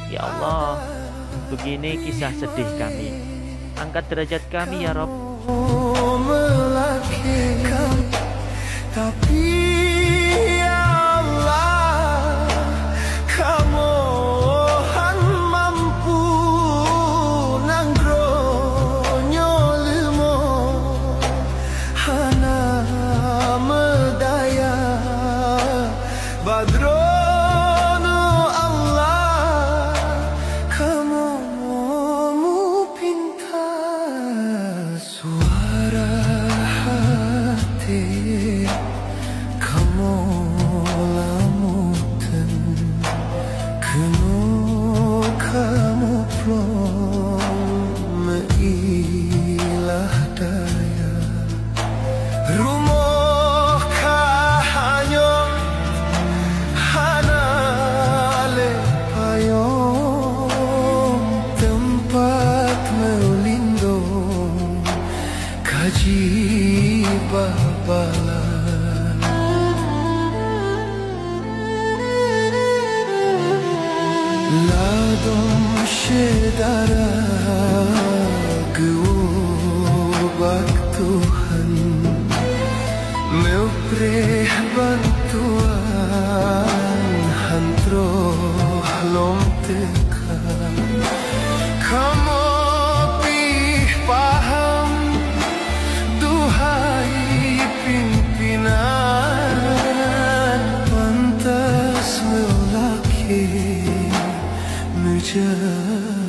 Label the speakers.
Speaker 1: Ya Allah, begini kisah sedih kami. Angkat derajat kami ya Rob.
Speaker 2: Tapi ya Allah, kamu han mampu nangronyo lemo hana medaya badrono Allah, kamu pinta suara hati. Kamu lamutan, kamu plong meilah daya. Rumah kahanyong hana lepayong tempat melindung kaji babala. Ladom syedara gewobak Tuhan Meupreh bantuan hantroh lom teka. Kamu pih paham duhai pimpinan pantas melaki menjadi